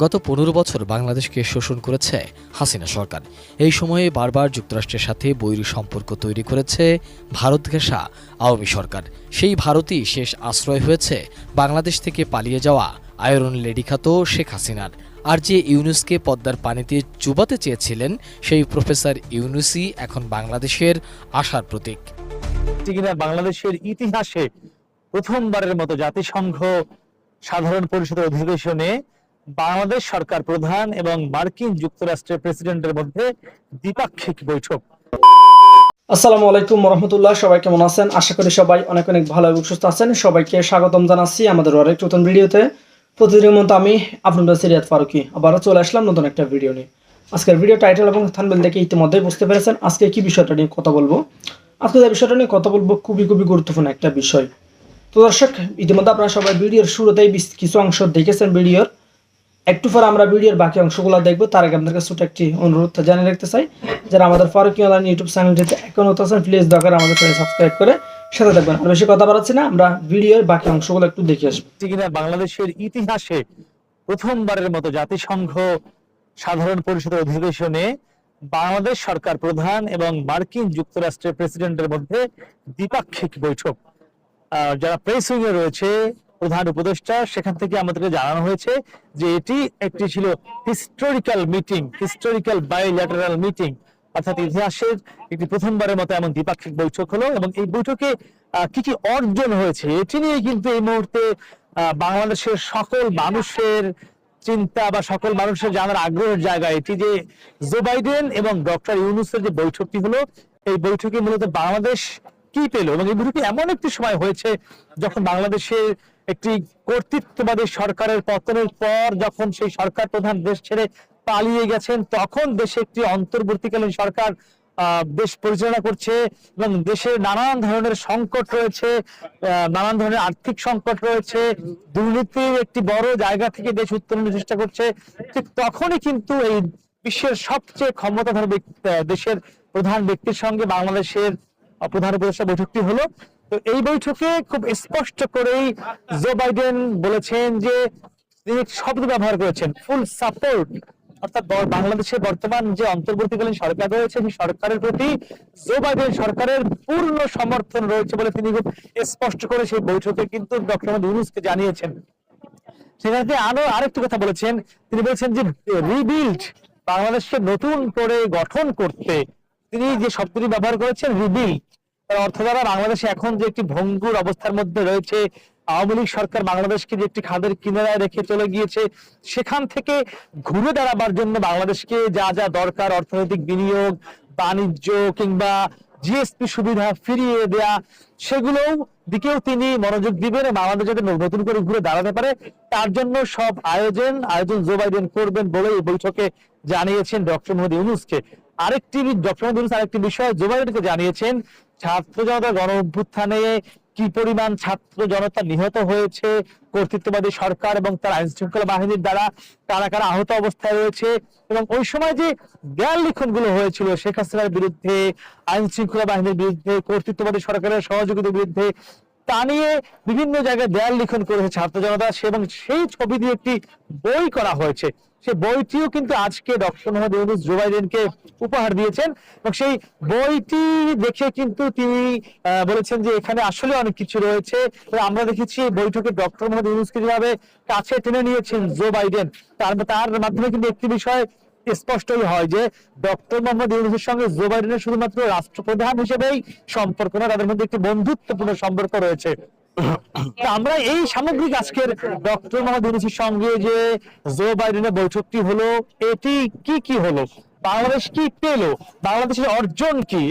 গত ১৫ বছর বাংলাদেশকে শোষণ করেছে হাসিনা সরকার। এই সময়ে বারবার যুক্তরাষ্ট্রের সাথে বৈরী সম্পর্ক তৈরি করেছে ভারত ঘেঁষা আওয়ামী সরকার। সেই ভারতই শেষ আশ্রয় হয়েছে বাংলাদেশ থেকে পালিয়ে যাওয়া আয়রন লেডি খ্যাত শেখ হাসিনার। আর যে ইউনুসকে পদ্মার পানিতে চুবাতে চেয়েছিলেন, সেই প্রফেসর ইউনুসই এখন বাংলাদেশের আশার প্রতীক। বাংলাদেশের ইতিহাসে প্রথমবারের মতো জাতিসংঘ সাধারণ পরিষদের অধিবেশনে বাংলাদেশ সরকার প্রধান এবং মার্কিন যুক্তরাষ্ট্রের প্রেসিডেন্টের মধ্যে দ্বিপাক্ষিক বৈঠক। আসসালামু আলাইকুম রহমতুল্লাহ। সবাই কেমন আছেন? আশা করি সবাই অনেক অনেক ভালো এবং সুস্থ আছেন। সবাইকে স্বাগতম জানাচ্ছি আমাদের আরেক নতুন ভিডিওতে। প্রতিদিনের মতো আমি আপনাদের সিরিয়াত ফারুকি আবারও চলে আসলাম নতুন একটা ভিডিও নিয়ে। আজকের ভিডিও টাইটেল এবং থাম্বনেল দেখে ইতিমধ্যেই বুঝতে পেরেছেন আজকে কি বিষয়টা নিয়ে কথা বলবো। আজকে যে বিষয়টা নিয়ে কথা বলবো খুবই গুরুত্বপূর্ণ একটা বিষয়। তো দর্শক, ইতিমধ্যে আপনারা সবাই ভিডিওর শুরুতেই কিছু অংশ দেখেছেন ভিডিওর। একটু পরে আমরা ভিডিওর বাকি অংশগুলো দেখবো। তার আগে আপনাদের কাছে ছোট একটি অনুরোধ জানিয়ে রাখতে চাই, যারা আমাদের ফারুকি অনলাইন ইউটিউব চ্যানেলটিতে এখনো আছেন প্লিজ দরকার আমাদের চ্যানেল সাবস্ক্রাইব করে সাথে থাকবেন। আর বেশি কথা বাড়াচ্ছি না, আমরা ভিডিওর বাকি অংশগুলো একটু দেখে আসবো। বাংলাদেশের ইতিহাসে প্রথমবারের মতো জাতিসংঘ সাধারণ পরিষদের অধিবেশনে বাংলাদেশ সরকার প্রধান এবং মার্কিন যুক্তরাষ্ট্রের প্রেসিডেন্টের মধ্যে দ্বিপাক্ষিক বৈঠক। যারা প্রেস উইংয়ে রয়েছে, প্রধান উপদেষ্টা, সেখান থেকে আমাদেরকে জানানো হয়েছে যে এটি একটি ছিল historical meeting, historical bilateral meeting, অর্থাৎ ইতিহাসের একটি প্রথমবারের মতো এমন দ্বিপাক্ষিক বৈঠক হলো। এবং এই বৈঠকে কি কি অর্জন হয়েছে এটি নিয়ে কিন্তু এই মুহূর্তে বাংলাদেশের সকল মানুষের চিন্তা বা সকল মানুষের জানার আগ্রহের জায়গা এটি যে জো বাইডেন এবং ডক্টর ইউনূসের যে বৈঠকটি হলো, এই বৈঠকে মূলত বাংলাদেশ কি পেল। এবং এই বৈঠকে এমন একটি সময় হয়েছে যখন বাংলাদেশের একটি কর্তৃত্ববাদী সরকারের পতনের পর যখন সেই সরকার প্রধান দেশ ছেড়ে পালিয়ে গেছেন, তখন দেশে একটি অন্তর্বর্তীকালীন সরকার দেশ পরিচালনা করছে এবং দেশে নানান ধরনের সংকট রয়েছে, নানান ধরনের আর্থিক সংকট রয়েছে, দুর্নীতির একটি বড় জায়গা থেকে দেশ উত্তরণের চেষ্টা করছে। ঠিক তখনই কিন্তু এই বিশ্বের সবচেয়ে ক্ষমতাধর দেশের প্রধান ব্যক্তির সঙ্গে বাংলাদেশের প্রধান উপদেষ্টা বৈঠকটি হলো। তো এই বৈঠকে খুব স্পষ্ট করেই জো বাইডেন বলেছেন যে তিনি শব্দ ব্যবহার করেছেন ফুল সাপোর্ট, অর্থাৎ বাংলাদেশের বর্তমান যে অন্তর্বর্তীকালীন সরকার রয়েছে সেই সরকারের প্রতি জো বাইডেন সরকারের পূর্ণ সমর্থন রয়েছে বলে তিনি খুব স্পষ্ট করে সেই বৈঠকে কিন্তু ডক্টর মোহাম্মদ ইউনূসকে জানিয়েছেন। সেখানে আরেকটি কথা বলেছেন, তিনি বলেছেন যে রিবিল্ড, বাংলাদেশকে নতুন করে গঠন করতে তিনি যে শব্দটি ব্যবহার করেছেন রিবিল্ড, তার অর্থ দ্বারা বাংলাদেশে এখন যে একটি ভঙ্গুর অবস্থার মধ্যে রয়েছে, আওয়ামী লীগ সরকার বাংলাদেশকে যে একটি খাদের কিনারায় রেখে চলে গিয়েছে, সেখান থেকে ঘুরে দাঁড়াবার জন্য বাংলাদেশকে যা যা দরকার, অর্থনৈতিক বিনিয়োগ, বাণিজ্য কিংবা জিএসপি সুবিধা ফিরিয়ে দেয়া, সেগুলোও দিকেও তিনি মনোযোগ দিবেন। বাংলাদেশ যাতে নতুন করে ঘুরে দাঁড়াতে পারে তার জন্য সব আয়োজন জো বাইডেন করবেন বলে এই বৈঠকে জানিয়েছেন ডক্টর মোহাম্মদ ইউনূসকে। ডক্টর মোহাম্মদ ইউনূস আরেকটি বিষয় জো বাইডেনকে জানিয়েছেন, ছাত্র জনতার গণ অভ্যুত্থানে কি পরিমাণ ছাত্র জনতা নিহত হয়েছে কর্তৃত্ববাদী সরকার এবং তার আইন শৃঙ্খলা বাহিনীর দ্বারা, কারা কারা আহত অবস্থায় রয়েছে, এবং ওই সময় যে দেয়াল লিখন গুলো হয়েছিল শেখ হাসিনার বিরুদ্ধে, আইন শৃঙ্খলা বাহিনীর বিরুদ্ধে, কর্তৃত্ববাদী সরকারের সহযোগিতার বিরুদ্ধে, তা নিয়ে বিভিন্ন জায়গায় দেয়াল লিখন করেছে ছাত্র জনতা, এবং সেই ছবি দিয়ে একটি বই করা হয়েছে। সেই বইটিও কিন্তু আজকে ডক্টর মোহাম্মদ ইউনূস জো বাইডেনকে উপহার দিয়েছেন এবং সেই বইটি দেখে কিন্তু তিনি বলেছেন যে এখানে আসলে অনেক কিছু রয়েছে। আমরা দেখেছি বৈঠকে ডক্টর মোহাম্মদ ইউনূসকে যেভাবে কাছে টেনে নিয়েছেন জো বাইডেন, তার মাধ্যমে কিন্তু একটি বিষয় স্পষ্টই হয় যে ডক্টর মোহাম্মদ ইউনূসের সঙ্গে জো বাইডেনের শুধুমাত্র রাষ্ট্রপ্রধান হিসেবেই সম্পর্ক না, তাদের মধ্যে একটি বন্ধুত্বপূর্ণ সম্পর্ক রয়েছে। আমরা এই সামগ্রিক আজকের ডক্টর মোহাম্মদ ইউনূসের সঙ্গে যে জো বাইডেনের বৈঠকটি হলো, এটি কি কি হলো, বাংলাদেশ কি পেল, বাংলাদেশের অর্জন কি,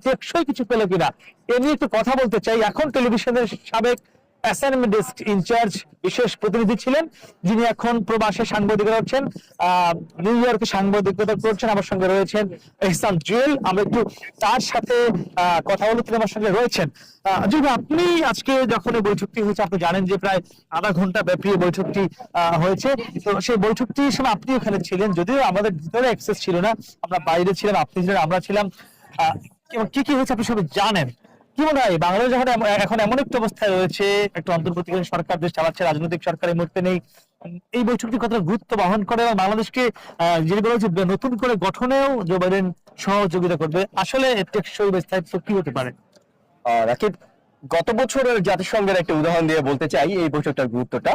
টেকসই কিছু পেল কিনা, এ নিয়ে একটু কথা বলতে চাই। এখন টেলিভিশনের সাবেক অ্যাসাইনমেন্ট ডেস্ক ইনচার্জ বিশেষ প্রতিনিধি ছিলেন, যিনি এখন প্রবাসে সাংবাদিকতা করছেন, নিউ ইয়র্কে সাংবাদিকতা করছেন, আমার সঙ্গে রয়েছেন এহসান জুয়েল। আমরা একটু তার সাথে কথা বলতে, তিনি আমার সঙ্গে রয়েছেন। যদি আপনি আজকে যখন এই বৈঠকটি হয়েছে, আপনি জানেন যে প্রায় আধা ঘন্টা ব্যাপী বৈঠকটি হয়েছে, তো সেই বৈঠকটির সময় আপনি ওখানে ছিলেন, যদিও আমাদের ভিতরে অ্যাক্সেস ছিল না, আমরা বাইরে ছিলাম, আপনি ছিলেন, আমরা ছিলাম। কি কি হয়েছে আপনি সবাই জানেন, কি মনে হয় বাংলাদেশ যখন এখন এমন একটা অবস্থায় রয়েছে, একটা অন্তর্বর্তীকালীন সরকার দেশ চালাচ্ছে, রাজনৈতিক সরকার এই মুহূর্তে নেই, এই বৈঠকটি কতটা গুরুত্ব বহন করে এবং বাংলাদেশকে যেটি বলা হচ্ছে নতুন করে গঠনেও জো বাইডেন সহযোগিতা করবে, আসলে টেকসই বা স্থায়িত্ব কি হতে পারে? রাকিব, গত বছরের জাতিসংঘের একটা উদাহরণ দিয়ে বলতে চাই এই বৈঠকটার গুরুত্বটা।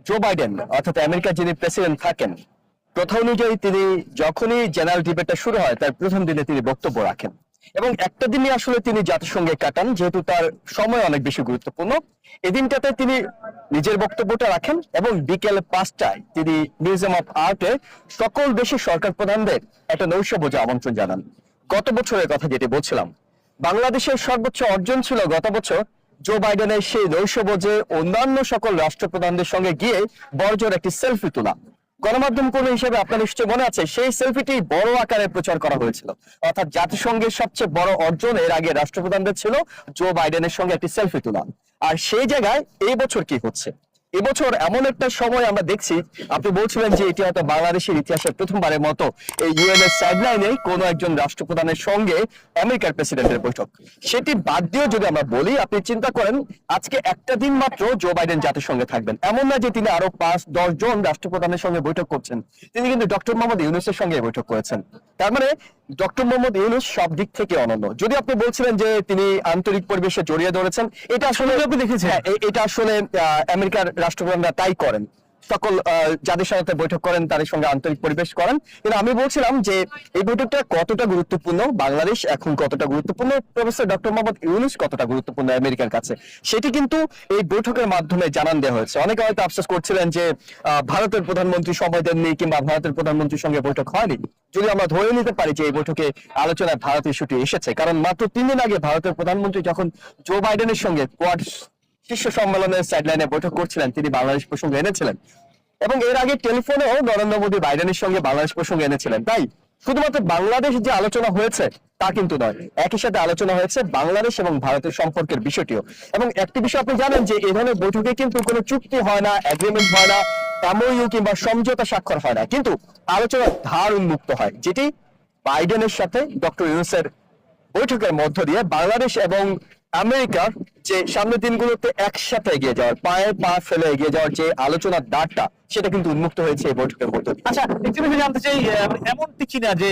জো বাইডেন অর্থাৎ আমেরিকার যিনি প্রেসিডেন্ট থাকেন, প্রথা অনুযায়ী তিনি যখনই জেনারেল ডিবেটটা শুরু হয় তার প্রথম দিনে তিনি বক্তব্য রাখেন এবং একটা দিনই আসলে তিনি জাতিসংঘে কাটান, যেহেতু তার সময় অনেক বেশি গুরুত্বপূর্ণ। এই দিনটাতে তিনি নিজের বক্তব্যটা রাখেন এবং বিকেল 5টায় তিনি মিউজিয়াম অফ আর্টে সকল দেশের সরকার প্রধানদের একটা নৈশভোজে আমন্ত্রণ জানান। গত বছরের কথা যেটি বলছিলাম, বাংলাদেশের সর্বোচ্চ অর্জন ছিল গত বছর জো বাইডেনের সেই নৈশভোজে অন্যান্য সকল রাষ্ট্রপ্রধানদের সঙ্গে গিয়ে বড়জোর একটি সেলফি তোলা। গণমাধ্যম কর্মী হিসেবে আপনার নিশ্চয় মনে আছে সেই সেলফিটি বড় আকারে প্রচার করা হয়েছিল, অর্থাৎ জাতিসংঘের সবচেয়ে বড় অর্জন এর আগে রাষ্ট্রপ্রধানদের ছিল জো বাইডেনের সঙ্গে একটি সেলফি তোলা। আর সেই জায়গায় এই বছর কি হচ্ছে, এবছর এমন একটা সময় আমরা দেখছি, আপনি বলছিলেন যে এটি হয়তো বাংলাদেশের ইতিহাসে প্রথমবারের মতো এই ইউএন এর সাইডলাইনে কোনো একজন রাষ্ট্রপ্রধানের সঙ্গে আমেরিকার প্রেসিডেন্টের বৈঠক। সেটি বাদ দিয়েও যদি আমরা বলি, আপনি চিন্তা করেন আজকে একটা দিন মাত্র জো বাইডেন জাতিসংঘে থাকবেন, এমন না যে তিনি আরো 5-10 জন রাষ্ট্রপ্রধানের সঙ্গে বৈঠক করছেন, তিনি কিন্তু ডক্টর মোহাম্মদ ইউনূসের সঙ্গে বৈঠক করেছেন। তার মানে ডক্টর মোহাম্মদ ইউনূস সব দিক থেকে অনন্য। যদি আপনি বলছিলেন যে তিনি আন্তরিক পরিবেশে জড়িয়ে ধরেছেন, এটা আসলে আপনি দেখেছেন, এটা আসলে আমেরিকার রাষ্ট্রপ্রধানরা তাই করেন, সকল যাদের সাথে বৈঠক করেন তাদের সঙ্গে আন্তরিক পরিবেশ করেন। কিন্তু আমি বলছিলাম যে এই বৈঠকটা কতটা গুরুত্বপূর্ণ, বাংলাদেশ এখন কতটা গুরুত্বপূর্ণ, প্রফেসর ডক্টর মোহাম্মদ ইউনূস কতটা গুরুত্বপূর্ণ আমেরিকার কাছে, সেটি কিন্তু এই বৈঠকের মাধ্যমে জানান দেওয়া হয়েছে। অনেকে হয়তো আফসোস করছিলেন যে ভারতের প্রধানমন্ত্রী সময় দেননি কিংবা ভারতের প্রধানমন্ত্রীর সঙ্গে বৈঠক হয়নি। যদি আমরা ধরে নিতে পারি যে এই বৈঠকে আলোচনায় ভারত ইস্যুটি এসেছে, কারণ মাত্র 3 দিন আগে ভারতের প্রধানমন্ত্রী যখন জো বাইডেনের সঙ্গে কোয়াড শীর্ষ সম্মেলনের সাইডলাইনে বৈঠক করছিলেন, তিনি বাংলাদেশ প্রসঙ্গ এনেছিলেন এবং এর আগে টেলিফোনেও নরেন্দ্র মোদী বাইডেনের সঙ্গে বাংলাদেশ প্রসঙ্গ এনেছিলেন। তাই শুধুমাত্র বাংলাদেশ যে আলোচনা হয়েছে তা কিন্তু নয়, একই সাথে আলোচনা হয়েছে বাংলাদেশ এবং ভারতের সম্পর্কের বিষয়টিও। এবং একটি বিষয় আপনি জানেন যে এই ধরনের বৈঠকে কিন্তু কোনো চুক্তি হয় না, এগ্রিমেন্ট হয় না, এমওইউ কিংবা সমঝোতা স্বাক্ষর হয় না, কিন্তু আলোচনার ধার উন্মুক্ত হয়, যেটি বাইডেনের সাথে ডক্টর ইউনূসের বৈঠকের মধ্য দিয়ে বাংলাদেশ এবং আমেরিকার যে সামনের দিনগুলোতে একসাথে এগিয়ে যাওয়ার, পায়ে পা ফেলে এগিয়ে যাওয়ার যে আলোচনার দ্বারটা, সেটা কিন্তু উন্মুক্ত হয়েছে এই বৈঠকের মধ্য দিয়ে। আচ্ছা, একটু বিষয় জানতে চাই, এমনটি কিনা যে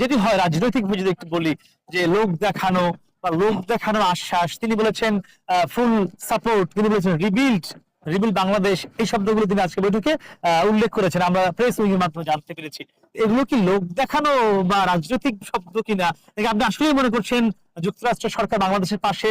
যেটি হয় রাজনৈতিক ভাবে যদি একটু বলি, যে লোক দেখানো বা লোক দেখানোর আশ্বাস, তিনি বলেছেন ফুল সাপোর্ট, তিনি বলেছেন রিবিল্ড বাংলাদেশ, এই শব্দগুলো তিনি আজকে বৈঠকে উল্লেখ করেছেন, আমরা প্রেস উইং এর মাধ্যমে জানতে পেরেছি। এগুলো কি লোক দেখানো বা রাজনৈতিক শব্দ কিনা, আপনি আসলেই মনে করছেন যুক্তরাষ্ট্র সরকার বাংলাদেশের পাশে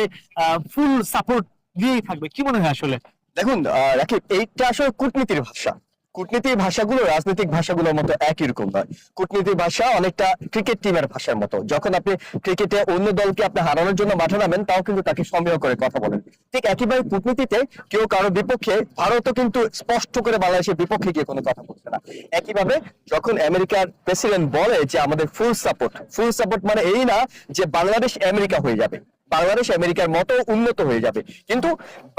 ফুল সাপোর্ট দিয়েই থাকবে? কি মনে হয় আসলে? দেখুন রাকিব, এইটা আসলে কূটনীতির ভাষা। কূটনীতির ভাষাগুলো রাজনৈতিক ভাষাগুলোর মতো একই রকম নয়। কূটনীতির ভাষা অনেকটা ক্রিকেট টিমের ভাষার মতো। যখন আপনি ক্রিকেটে অন্য দলকে আপনি হারানোর জন্য মাঠে নামেন, তাও কিন্তু তাকে সমীহ করে কথা বলেন। ঠিক একইভাবে কূটনীতিতে কেউ কারো বিপক্ষে, ভারতও কিন্তু স্পষ্ট করে বাংলাদেশের বিপক্ষে গিয়ে কোনো কথা বলছে না। একইভাবে যখন আমেরিকার প্রেসিডেন্ট বলে যে আমাদের ফুল সাপোর্ট মানে এই না যে বাংলাদেশ আমেরিকা হয়ে যাবে, বাংলাদেশ আমেরিকার মতো উন্নত হয়ে যাবে, কিন্তু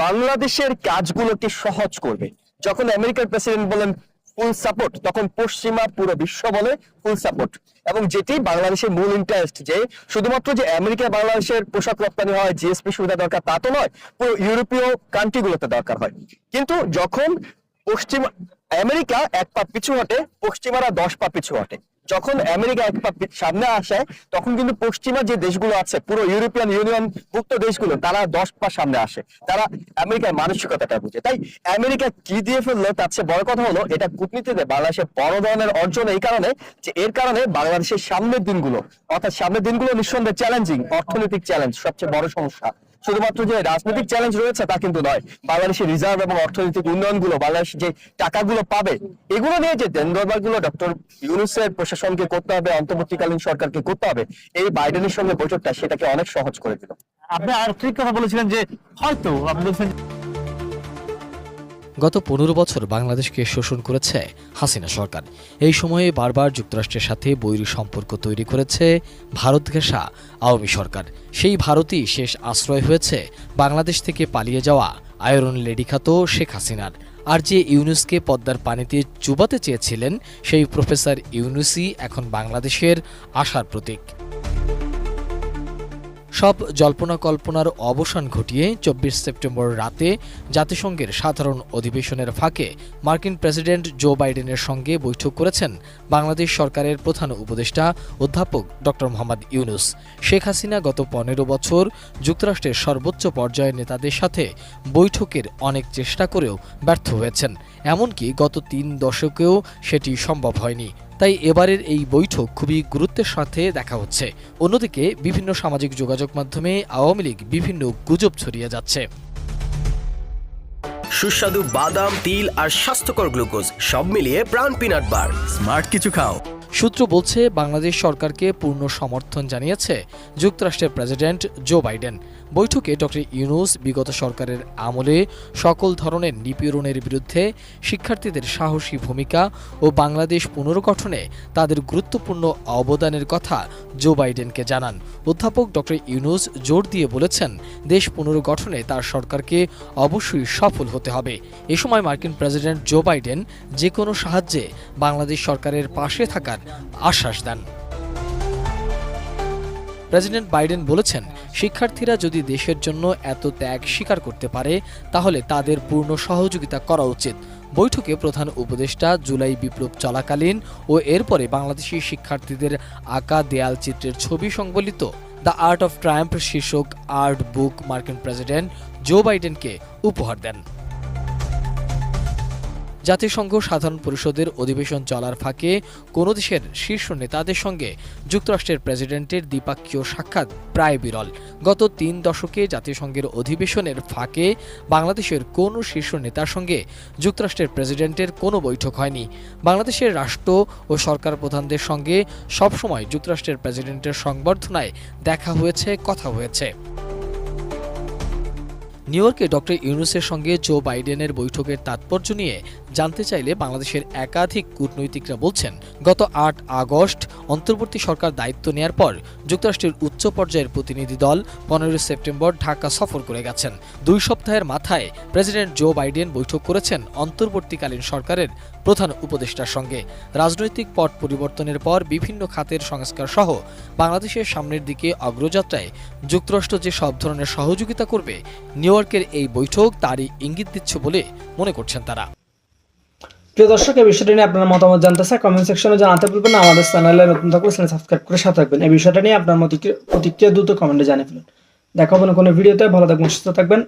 বাংলাদেশের কাজগুলোকে সহজ করবে। যখন আমেরিকার প্রেসিডেন্ট বলেন ফুল সাপোর্ট, তখন পশ্চিমা পুরো বিশ্ব বলে ফুল সাপোর্ট। এবং যেটি বাংলাদেশের মূল ইন্টারেস্ট, যে শুধুমাত্র যে আমেরিকা বাংলাদেশের পোশাক রপ্তানি হয়, জিএসপি সুবিধা দরকার তা তো নয়, পুরো ইউরোপীয় কান্ট্রিগুলোতে দরকার হয়। কিন্তু যখন পশ্চিমা আমেরিকা 1 পা পিছু হটে, পশ্চিমারা 10 পা পিছু হটে। যখন আমেরিকা 1 পা সামনে আসে, তখন কিন্তু পশ্চিমা যে দেশগুলো আছে, পুরো ইউরোপিয়ান ইউনিয়ন ভুক্ত দেশগুলো, তারা 10 পা সামনে আসে। তারা আমেরিকার মানসিকতাটা বুঝে। তাই আমেরিকা কি দিয়ে ফেললো তার চেয়ে বড় কথা হলো, এটা কূটনীতিতে বাংলাদেশের বড় ধরনের অর্জন এই কারণে যে এর কারণে বাংলাদেশের সামনের দিনগুলো, অর্থাৎ সামনের দিনগুলো নিঃসন্দেহে চ্যালেঞ্জিং। অর্থনৈতিক চ্যালেঞ্জ সবচেয়ে বড় সমস্যা। শুধুমাত্র যে রাজনৈতিক চ্যালেঞ্জ রয়েছে তা কিন্তু নয়, বাংলাদেশের রিজার্ভ এবং অর্থনৈতিক উন্নয়নগুলো, বাংলাদেশ যে টাকাগুলো পাবে, এগুলো নিয়ে যে দেন দরবারগুলো ডক্টর ইউনূসের প্রশাসনকে করতে হবে, অন্তর্বর্তীকালীন সরকারকে করতে হবে, এই বাইডেনের সঙ্গে বৈঠকটা সেটাকে অনেক সহজ করে দিল। আপনি আর ঠিক কথা বলেছিলেন যে হয়তো আপনি বলছেন গত 15 বছর বাংলাদেশকে শোষণ করেছে হাসিনা সরকার। এই সময়ে বারবার যুক্তরাষ্ট্রের সাথে বৈরী সম্পর্ক তৈরি করেছে ভারত ঘেঁষা আওয়ামী সরকার। সেই ভারতই শেষ আশ্রয় হয়েছে বাংলাদেশ থেকে পালিয়ে যাওয়া আয়রন লেডি খ্যাত শেখ হাসিনার। আর যে ইউনূসকে পদ্মার পানিতে চুবাতে চেয়েছিলেন, সেই প্রফেসর ইউনূসই এখন বাংলাদেশের আশার প্রতীক। সব জল্পনা কল্পনার অবসান ঘটিয়ে ২৪ সেপ্টেম্বর রাতে জাতিসংঘের সাধারণ অধিবেশনের ফাঁকে মার্কিন প্রেসিডেন্ট জো বাইডেনের সঙ্গে বৈঠক করেছেন বাংলাদেশ সরকারের প্রধান উপদেষ্টা অধ্যাপক ডক্টর মোহাম্মদ ইউনূস। শেখ হাসিনা গত ১৫ বছর যুক্তরাষ্ট্রের সর্বোচ্চ পর্যায়ের নেতাদের সাথে বৈঠকের অনেক চেষ্টা করেও ব্যর্থ হয়েছেন, এমনকি গত ৩ দশকেও সেটি সম্ভব হয়নি। তাই এবারের এই বৈঠক খুবই গুরুত্বের সাথে দেখা হচ্ছে। অন্যদিকে বিভিন্ন সামাজিক যোগাযোগ মাধ্যমে আওয়ামী লীগ বিভিন্ন গুজব ছড়িয়ে যাচ্ছে। সুস্বাদু বাদাম, তিল আর স্বাস্থ্যকর গ্লুকোজ সব মিলিয়ে প্রাণ পিনাট বার। স্মার্ট কিছু খাও। সূত্র বলছে, বাংলাদেশ সরকারকে পূর্ণ সমর্থন জানিয়েছে যুক্তরাষ্ট্রের প্রেসিডেন্ট জো বাইডেন। বৈঠকে ডক্টর ইউনূস বিগত সরকারের আমলে সকল ধরনের নিপীড়নের বিরুদ্ধে শিক্ষার্থীদের সাহসী ভূমিকা ও বাংলাদেশ পুনর্গঠনে তাদের গুরুত্বপূর্ণ অবদানের কথা জো বাইডেনকে জানান। অধ্যাপক ডক্টর ইউনূস জোর দিয়ে বলেছেন, দেশ পুনর্গঠনে তার সরকারকে অবশ্যই সফল হতে হবে। এ সময় মার্কিন প্রেসিডেন্ট জো বাইডেন যে কোনো সাহায্যে বাংলাদেশ সরকারের পাশে থাকার আশ্বাস দেন। প্রেসিডেন্ট বাইডেন বলেছেন, শিক্ষার্থীরা যদি দেশের জন্য এত ত্যাগ স্বীকার করতে পারে তাহলে তাদের পূর্ণ সহযোগিতা করা উচিত। বৈঠকে প্রধান উপদেষ্টা জুলাই বিপ্লব চলাকালীন ও এরপরে বাংলাদেশি শিক্ষার্থীদের আঁকা দেয়াল চিত্রের ছবি সংবলিত দ্য আর্ট অফ ট্রায়াম্ফ শীর্ষক আর্ট বুক মার্কিন প্রেসিডেন্ট জো বাইডেনকে উপহার দেন। জাতিসংঘ সাধারণ পরিষদের অধিবেশন চলার ফাঁকে কোনো দেশের শীর্ষ নেতাদের সঙ্গে যুক্তরাষ্ট্রের প্রেসিডেন্টের দ্বিপাক্ষীয় সাক্ষাৎ প্রায় বিরল। গত ৩ দশকে জাতিসংঘের অধিবেশনের ফাঁকে বাংলাদেশের কোনো শীর্ষ নেতার সঙ্গে যুক্তরাষ্ট্রের প্রেসিডেন্টের কোনো বৈঠক হয়নি। বাংলাদেশের রাষ্ট্র ও সরকার প্রধানদের সঙ্গে সবসময় যুক্তরাষ্ট্রের প্রেসিডেন্টের সংবর্ধনায় দেখা হয়েছে, কথা হয়েছে। নিউ ইয়র্কে ডক্টর ইউনূসের সঙ্গে জো বাইডেনের বৈঠকের তাৎপর্য নিয়ে জানতে চাইলে বাংলাদেশের একাধিক কূটনৈতিকরা বলছেন, গত ৮ আগস্ট অন্তর্বর্তী সরকার দায়িত্ব নেয়ার পর যুক্তরাষ্ট্রের উচ্চ পর্যায়ের প্রতিনিধি দল ১৫ সেপ্টেম্বর ঢাকা সফর করে গেছেন। ২ সপ্তাহের মাথায় প্রেসিডেন্ট জো বাইডেন বৈঠক করেছেন অন্তর্বর্তীকালীন সরকারের প্রধান উপদেষ্টার সঙ্গে। রাজনৈতিক পট পরিবর্তনের পর বিভিন্ন খাতের সংস্কার সহ বাংলাদেশের সামনের দিকে অগ্রযাত্রায় যুক্তরাষ্ট্র যে সব ধরনের সহযোগিতা করবে, নিউ ইয়র্কের এই বৈঠক তারই ইঙ্গিত দিচ্ছে বলে মনে করছেন তারা। প্রিয় দর্শক, এই বিষয়টা নিয়ে আপনার মতামত জানতে চাই, কমেন্ট সেকশনে জানাতে ভুলবেন না। আমাদের চ্যানেলে নতুন থাকলে চ্যানেল সাবস্ক্রাইব করে সাথে থাকবেন। এই বিষয়টা নিয়ে আপনার প্রতিক্রিয়া দ্রুত কমেন্টে জানিয়ে ফেলুন। দেখা হবে কোনো ভিডিওতে। ভালো থাকবেন, সুস্থ থাকবেন।